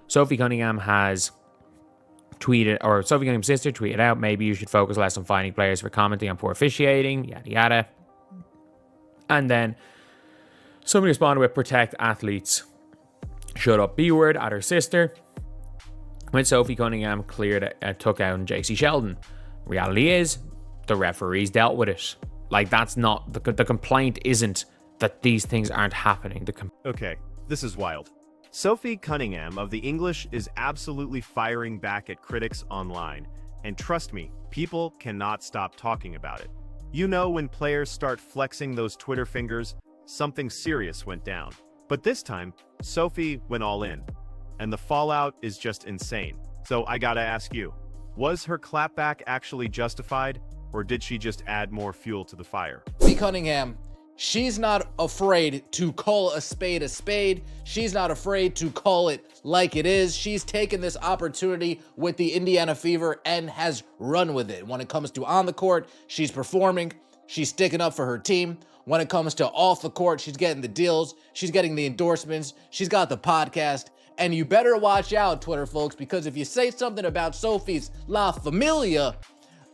Sophie Cunningham has tweeted, or Sophie Cunningham's sister tweeted out, maybe you should focus less on fining players for commenting on poor officiating, yada yada. And then somebody responded with protect athletes. Shut up, B word at her sister. When Sophie Cunningham took out JC Sheldon. Reality is, the referees dealt with it. Like, that's not, the complaint isn't that these things aren't happening. Okay, this is wild. Sophie Cunningham of the English is absolutely firing back at critics online. And trust me, people cannot stop talking about it. You know, when players start flexing those Twitter fingers, something serious went down. But this time, Sophie went all in. And the fallout is just insane. So I gotta ask you, was her clapback actually justified, or did she just add more fuel to the fire? Sophie Cunningham, she's not afraid to call a spade a spade. She's not afraid to call it like it is. She's taken this opportunity with the Indiana Fever and has run with it. When it comes to on the court, she's performing. She's sticking up for her team. When it comes to off the court, she's getting the deals. She's getting the endorsements. She's got the podcast. And you better watch out, Twitter folks, because if you say something about Sophie's La Familia,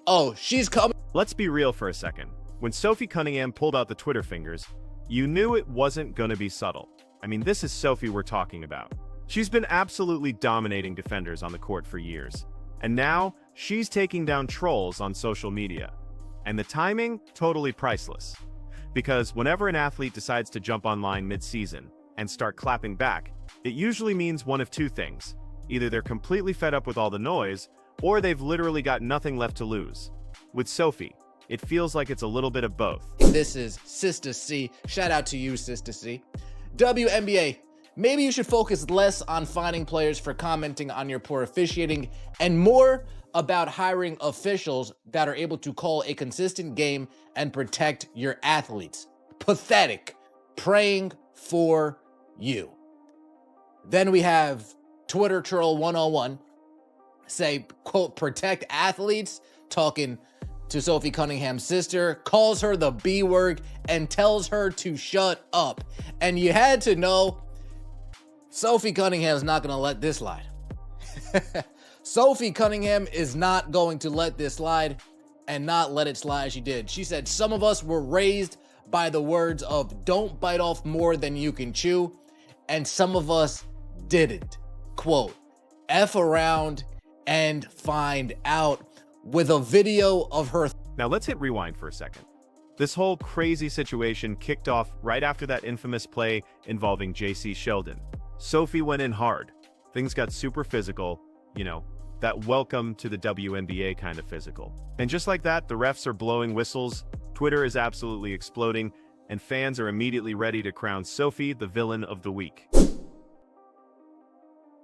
oh, she's coming. Let's be real for a second. When Sophie Cunningham pulled out the Twitter fingers, you knew it wasn't gonna be subtle. I mean, this is Sophie we're talking about. She's been absolutely dominating defenders on the court for years. And now, she's taking down trolls on social media. And the timing, totally priceless. Because whenever an athlete decides to jump online mid-season and start clapping back, it usually means one of two things. Either they're completely fed up with all the noise, or they've literally got nothing left to lose. With Sophie, it feels like it's a little bit of both. This is Sister C. Shout out to you, Sister C. WNBA, maybe you should focus less on fining players for commenting on your poor officiating and more about hiring officials that are able to call a consistent game and protect your athletes. Pathetic. Praying for you. Then we have Twitter Troll 101 say, quote, protect athletes, talking to Sophie Cunningham's sister, calls her the B word, and tells her to shut up. And you had to know Sophie Cunningham's not going to let this slide. Sophie Cunningham is not going to let this slide and not let it slide as she did. She said, some of us were raised by the words of don't bite off more than you can chew, and some of us didn't. Quote, F around and find out, with a video of her. Now let's hit rewind for a second. This whole crazy situation kicked off right after that infamous play involving JC Sheldon. Sophie went in hard. Things got super physical, you know, that welcome to the WNBA kind of physical. And just like that, the refs are blowing whistles, Twitter is absolutely exploding, and fans are immediately ready to crown Sophie the villain of the week.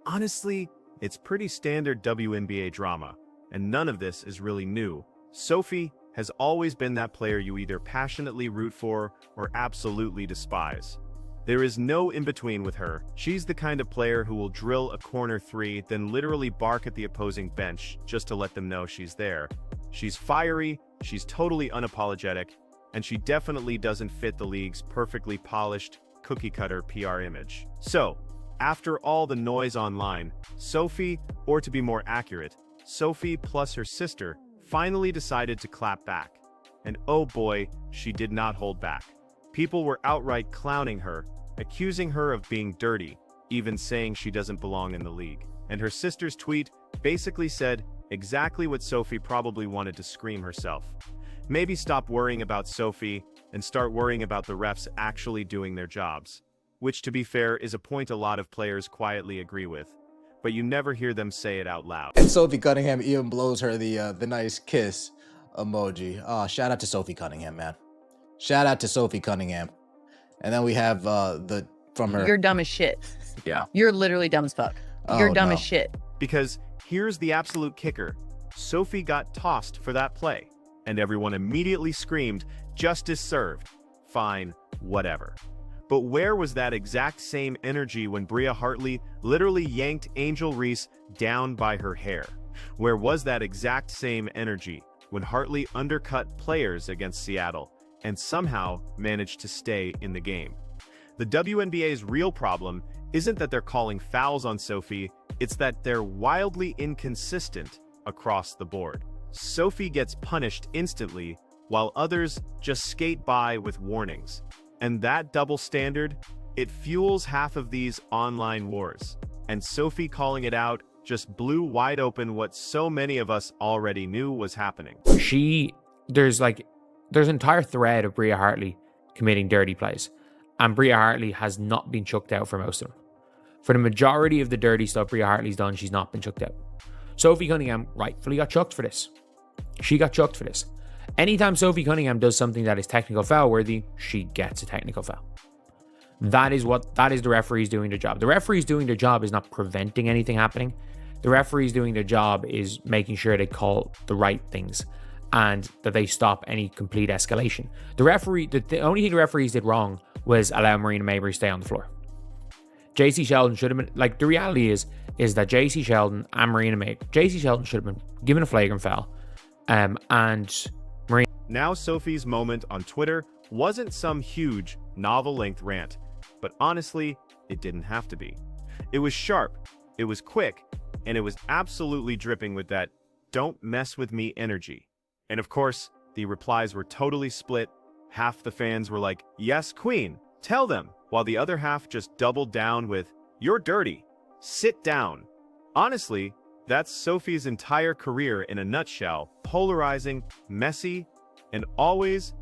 Honestly, it's pretty standard WNBA drama, and none of this is really new. Sophie has always been that player you either passionately root for or absolutely despise. There is no in-between with her. She's the kind of player who will drill a corner three, then literally bark at the opposing bench just to let them know she's there. She's fiery, she's totally unapologetic, and she definitely doesn't fit the league's perfectly polished, cookie-cutter PR image. So, after all the noise online, Sophie, or to be more accurate, Sophie plus her sister, finally decided to clap back. And oh boy, she did not hold back. People were outright clowning her, accusing her of being dirty, even saying she doesn't belong in the league. And her sister's tweet basically said exactly what Sophie probably wanted to scream herself. Maybe stop worrying about Sophie and start worrying about the refs actually doing their jobs. Which, to be fair, is a point a lot of players quietly agree with, but you never hear them say it out loud. And Sophie Cunningham even blows her the nice kiss emoji. Shout out to Sophie Cunningham, man. Shout out to Sophie Cunningham. And then we have from her. You're dumb as shit. Yeah. You're literally dumb as fuck. You're dumb as shit. Because here's the absolute kicker. Sophie got tossed for that play, and everyone immediately screamed, justice served. Fine, whatever. But where was that exact same energy when Bria Hartley literally yanked Angel Reese down by her hair? Where was that exact same energy when Hartley undercut players against Seattle and somehow managed to stay in the game? The WNBA's real problem isn't that they're calling fouls on Sophie, It's that they're wildly inconsistent across the board. Sophie gets punished instantly, while others just skate by with warnings. And that double standard, it fuels half of these online wars. And Sophie calling it out just blew wide open what so many of us already knew was happening. There's an entire thread of Bria Hartley committing dirty plays, and Bria Hartley has not been chucked out for most of them. For the majority of the dirty stuff Bria Hartley's done, she's not been chucked out. Sophie Cunningham rightfully got chucked for this. She got chucked for this. Anytime Sophie Cunningham does something that is technical foul worthy, she gets a technical foul. That is the referees doing their job. The referees doing their job is not preventing anything happening. The referees doing their job is making sure they call the right things and that they stop any complete escalation. The only thing the referees did wrong was allow Marina Mabrey stay on the floor. JC Sheldon should have been, the reality is that JC Sheldon and Marina Mabrey, JC Sheldon should have been given a flagrant foul. And Marina. Now Sophie's moment on Twitter wasn't some huge, novel-length rant, but honestly, it didn't have to be. It was sharp, it was quick, and it was absolutely dripping with that "don't mess with me" energy. And of course, the replies were totally split. Half the fans were like, "Yes, queen, tell them," while the other half just doubled down with, "You're dirty. Sit down." Honestly, that's Sophie's entire career in a nutshell: polarizing, messy, and always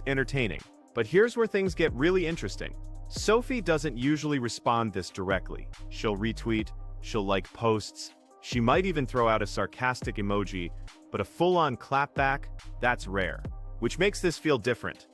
entertaining. But here's where things get really interesting. Sophie doesn't usually respond this directly. She'll retweet, she'll like posts, she might even throw out a sarcastic emoji, but a full-on clapback, that's rare, which makes this feel different.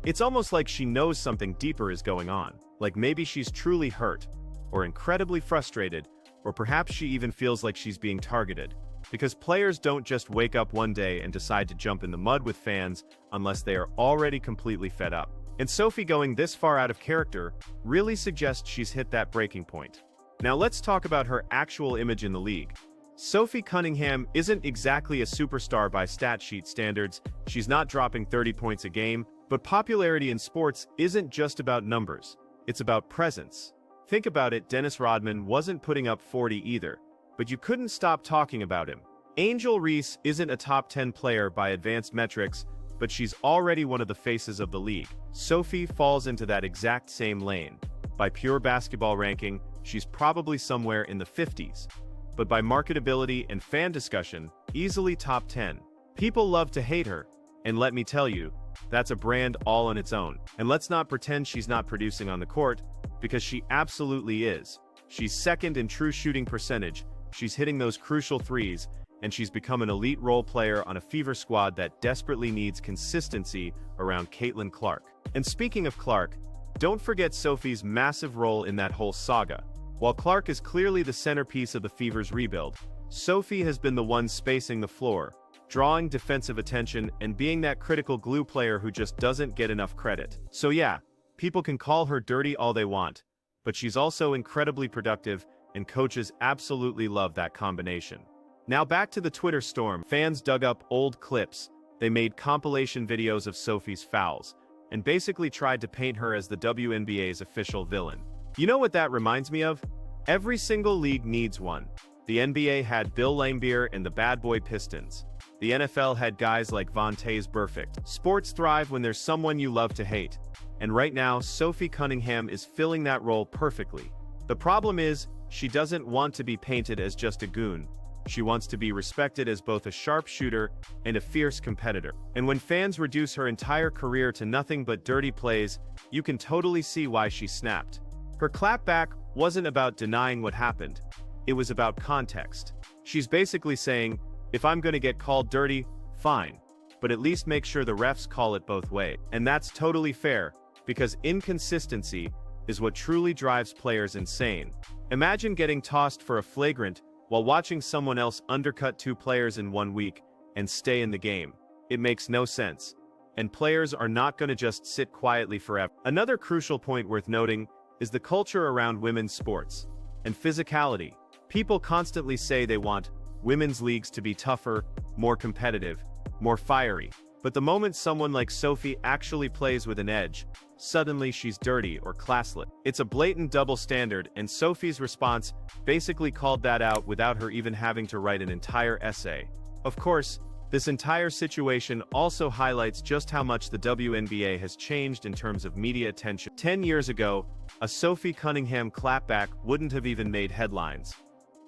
It's almost like she knows something deeper is going on, like maybe she's truly hurt, or incredibly frustrated, or perhaps she even feels like she's being targeted. Because players don't just wake up one day and decide to jump in the mud with fans unless they are already completely fed up. And Sophie going this far out of character really suggests she's hit that breaking point. Now let's talk about her actual image in the league. Sophie Cunningham isn't exactly a superstar by stat sheet standards. She's not dropping 30 points a game, but popularity in sports isn't just about numbers. It's about presence. Think about it, Dennis Rodman wasn't putting up 40 either, but you couldn't stop talking about him. Angel Reese isn't a top 10 player by advanced metrics, but she's already one of the faces of the league. Sophie falls into that exact same lane. By pure basketball ranking, she's probably somewhere in the 50s. But by marketability and fan discussion, easily top 10. People love to hate her, and let me tell you, that's a brand all on its own. And let's not pretend she's not producing on the court, because she absolutely is. She's second in true shooting percentage, she's hitting those crucial threes, and she's become an elite role player on a Fever squad that desperately needs consistency around Caitlin Clark. And speaking of Clark, don't forget Sophie's massive role in that whole saga. While Clark is clearly the centerpiece of the Fever's rebuild, Sophie has been the one spacing the floor, drawing defensive attention, and being that critical glue player who just doesn't get enough credit. So yeah, people can call her dirty all they want, but she's also incredibly productive, and coaches absolutely love that combination. Now back to the Twitter storm. Fans dug up old clips, they made compilation videos of Sophie's fouls, and basically tried to paint her as the WNBA's official villain. You know what that reminds me of? Every single league needs one. The NBA had Bill Laimbeer and the Bad Boy Pistons. The NFL had guys like Vontaze Burfict. Sports thrive when there's someone you love to hate. And right now, Sophie Cunningham is filling that role perfectly. The problem is, she doesn't want to be painted as just a goon. She wants to be respected as both a sharp shooter and a fierce competitor. And when fans reduce her entire career to nothing but dirty plays, you can totally see why she snapped. Her clapback wasn't about denying what happened. It was about context. She's basically saying, if I'm going to get called dirty, fine, but at least make sure the refs call it both ways. And that's totally fair, because inconsistency is what truly drives players insane. Imagine getting tossed for a flagrant while watching someone else undercut two players in 1 week and stay in the game. It makes no sense. And players are not going to just sit quietly forever. Another crucial point worth noting is the culture around women's sports and physicality. People constantly say they want women's leagues to be tougher, more competitive, more fiery. But the moment someone like Sophie actually plays with an edge, suddenly she's dirty or classless. It's a blatant double standard, and Sophie's response basically called that out without her even having to write an entire essay. Of course, this entire situation also highlights just how much the WNBA has changed in terms of media attention. 10 years ago, a Sophie Cunningham clapback wouldn't have even made headlines.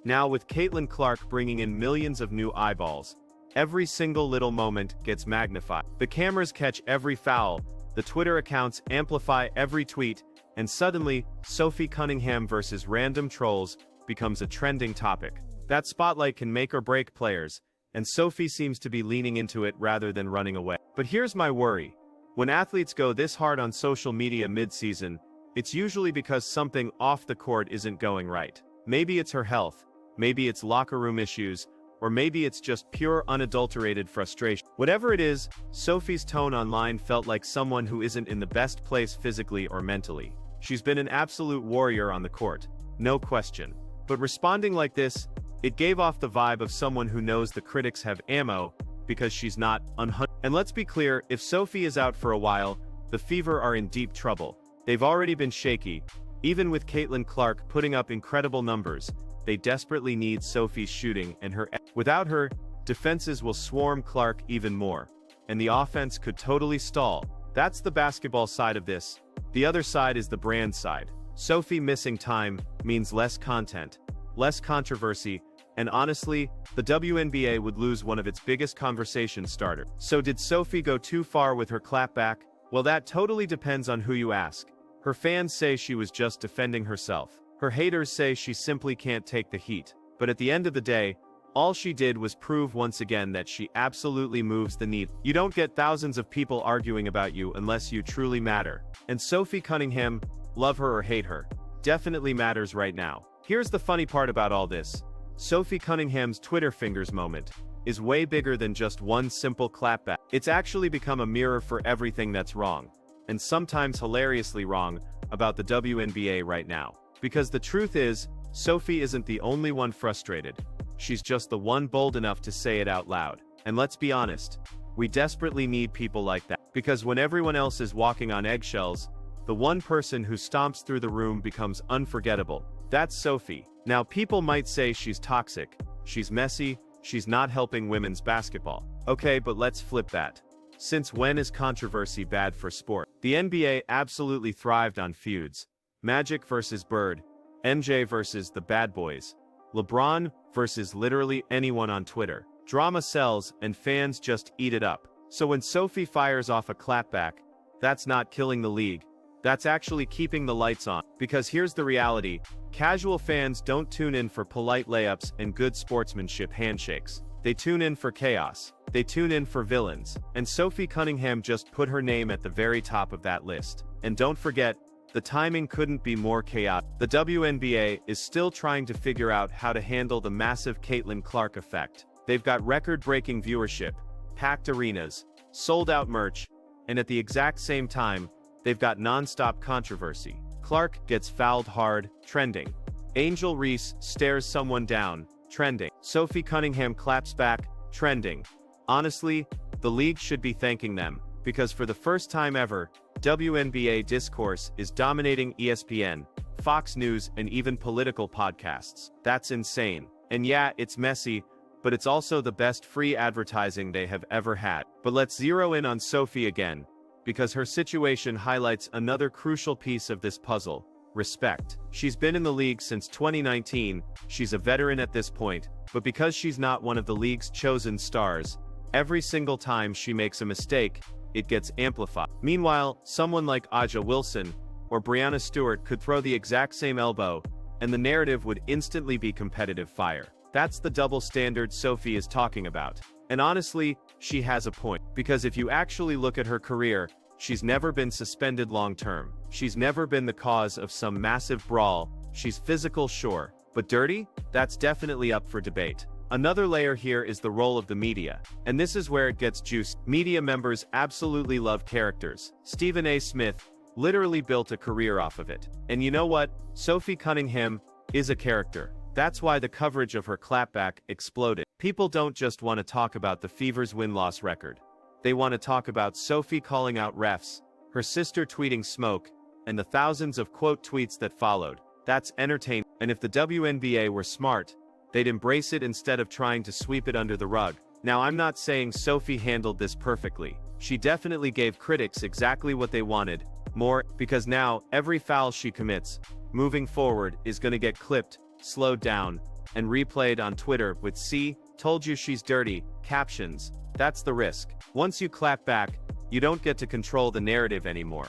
Now, with Caitlin Clark bringing in millions of new eyeballs, every single little moment gets magnified. The cameras catch every foul, the Twitter accounts amplify every tweet, and suddenly, Sophie Cunningham versus random trolls becomes a trending topic. That spotlight can make or break players, and Sophie seems to be leaning into it rather than running away. But here's my worry. When athletes go this hard on social media mid-season, it's usually because something off the court isn't going right. Maybe it's her health, maybe it's locker room issues, or maybe it's just pure unadulterated frustration. Whatever it is, Sophie's tone online felt like someone who isn't in the best place physically or mentally. She's been an absolute warrior on the court, no question. But responding like this, it gave off the vibe of someone who knows the critics have ammo because she's not unhunted. And let's be clear, if Sophie is out for a while, the Fever are in deep trouble. They've already been shaky. Even with Caitlin Clark putting up incredible numbers, they desperately need Sophie's shooting and her. Without her, defenses will swarm Clark even more, and the offense could totally stall. That's the basketball side of this. The other side is the brand side. Sophie missing time means less content, less controversy, and honestly, the WNBA would lose one of its biggest conversation starters. So did Sophie go too far with her clapback? Well, that totally depends on who you ask. Her fans say she was just defending herself. Her haters say she simply can't take the heat. But at the end of the day, all she did was prove once again that she absolutely moves the needle. You don't get thousands of people arguing about you unless you truly matter. And Sophie Cunningham, love her or hate her, definitely matters right now. Here's the funny part about all this. Sophie Cunningham's Twitter fingers moment is way bigger than just one simple clapback. It's actually become a mirror for everything that's wrong, and sometimes hilariously wrong, about the WNBA right now. Because the truth is, Sophie isn't the only one frustrated. She's just the one bold enough to say it out loud. And let's be honest, we desperately need people like that. Because when everyone else is walking on eggshells, the one person who stomps through the room becomes unforgettable. That's Sophie. Now, people might say she's toxic, she's messy, she's not helping women's basketball. Okay, but let's flip that. Since when is controversy bad for sport? The NBA absolutely thrived on feuds. Magic versus Bird, MJ versus the Bad Boys, LeBron versus literally anyone on Twitter. Drama sells, and fans just eat it up. So when Sophie fires off a clapback, that's not killing the league. That's actually keeping the lights on. Because here's the reality, casual fans don't tune in for polite layups and good sportsmanship handshakes. They tune in for chaos. They tune in for villains. And Sophie Cunningham just put her name at the very top of that list. And don't forget, the timing couldn't be more chaotic. The WNBA is still trying to figure out how to handle the massive Caitlin Clark effect. They've got record-breaking viewership, packed arenas, sold-out merch, and at the exact same time, they've got non-stop controversy. Clark gets fouled hard, trending. Angel Reese stares someone down, trending. Sophie Cunningham claps back, trending. Honestly, the league should be thanking them, because for the first time ever, WNBA discourse is dominating ESPN, Fox News, and even political podcasts. That's insane. And yeah, it's messy, but it's also the best free advertising they have ever had. But let's zero in on Sophie again, because her situation highlights another crucial piece of this puzzle: respect. She's been in the league since 2019, she's a veteran at this point, but because she's not one of the league's chosen stars, every single time she makes a mistake, it gets amplified. Meanwhile, someone like Aja Wilson or Brianna Stewart could throw the exact same elbow, and the narrative would instantly be competitive fire. That's the double standard Sophie is talking about. And honestly, she has a point. Because if you actually look at her career, she's never been suspended long-term. She's never been the cause of some massive brawl. She's physical, sure, but dirty? That's definitely up for debate. Another layer here is the role of the media. And this is where it gets juicy. Media members absolutely love characters. Stephen A. Smith literally built a career off of it. And you know what? Sophie Cunningham is a character. That's why the coverage of her clapback exploded. People don't just want to talk about the Fever's win-loss record. They want to talk about Sophie calling out refs, her sister tweeting smoke, and the thousands of quote tweets that followed. That's entertaining. And if the WNBA were smart, they'd embrace it instead of trying to sweep it under the rug. Now, I'm not saying Sophie handled this perfectly. She definitely gave critics exactly what they wanted, more, because now, every foul she commits, moving forward, is gonna get clipped, slowed down, and replayed on Twitter with "See, told you she's dirty" captions. That's the risk. Once you clap back, you don't get to control the narrative anymore.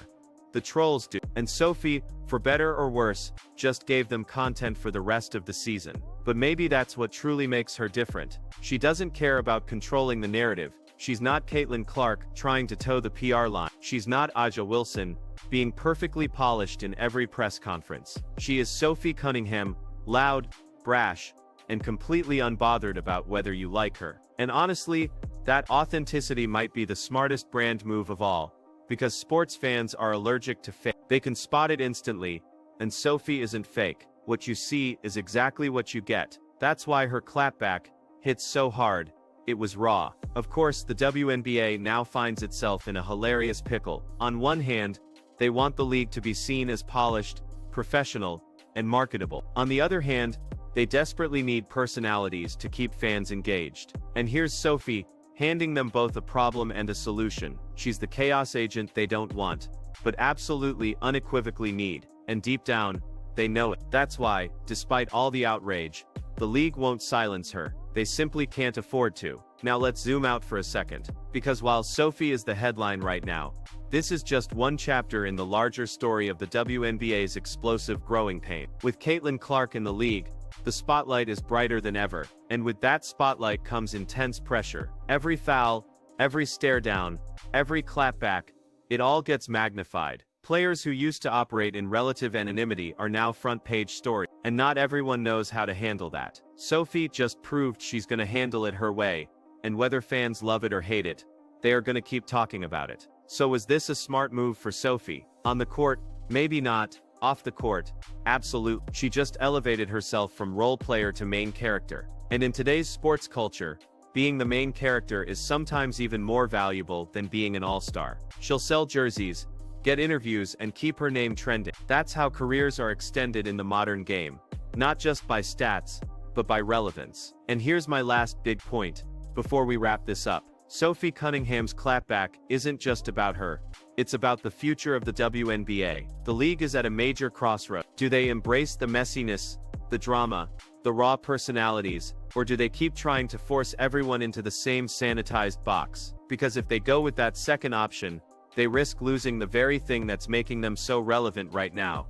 The trolls do. And Sophie, for better or worse, just gave them content for the rest of the season. But maybe that's what truly makes her different. She doesn't care about controlling the narrative. She's not Caitlin Clark trying to toe the PR line. She's not Aja Wilson being perfectly polished in every press conference. She is Sophie Cunningham, loud, brash, and completely unbothered about whether you like her. And honestly, that authenticity might be the smartest brand move of all, because sports fans are allergic to fake. They can spot it instantly, and Sophie isn't fake. What you see is exactly what you get. That's why her clapback hits so hard. It was raw. Of course, the WNBA now finds itself in a hilarious pickle. On one hand, they want the league to be seen as polished, professional, and marketable. On the other hand, they desperately need personalities to keep fans engaged. And here's Sophie, handing them both a problem and a solution. She's the chaos agent they don't want, but absolutely unequivocally need. And deep down, they know it. That's why, despite all the outrage, the league won't silence her. They simply can't afford to. Now let's zoom out for a second. Because while Sophie is the headline right now, this is just one chapter in the larger story of the WNBA's explosive growing pain. With Caitlin Clark in the league, the spotlight is brighter than ever. And with that spotlight comes intense pressure. Every foul, every stare down, every clapback, it all gets magnified. Players who used to operate in relative anonymity are now front-page story, and not everyone knows how to handle that. Sophie just proved she's gonna handle it her way, and whether fans love it or hate it, they are gonna keep talking about it. So was this a smart move for Sophie? On the court, maybe not. Off the court, absolutely. She just elevated herself from role player to main character. And in today's sports culture, being the main character is sometimes even more valuable than being an all-star. She'll sell jerseys, get interviews, and keep her name trending. That's how careers are extended in the modern game. Not just by stats, but by relevance. And here's my last big point, before we wrap this up. Sophie Cunningham's clapback isn't just about her. It's about the future of the WNBA. The league is at a major crossroad. Do they embrace the messiness, the drama, the raw personalities, or do they keep trying to force everyone into the same sanitized box? Because if they go with that second option, they risk losing the very thing that's making them so relevant right now.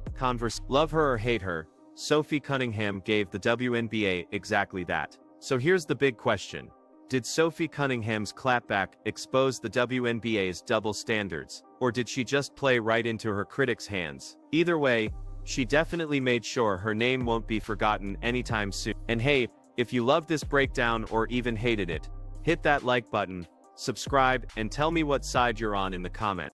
Love her or hate her, Sophie Cunningham gave the WNBA exactly that. So here's the big question. Did Sophie Cunningham's clapback expose the WNBA's double standards, or did she just play right into her critics' hands? Either way, she definitely made sure her name won't be forgotten anytime soon. And hey, if you loved this breakdown or even hated it, hit that like button, subscribe, and tell me what side you're on in the comments.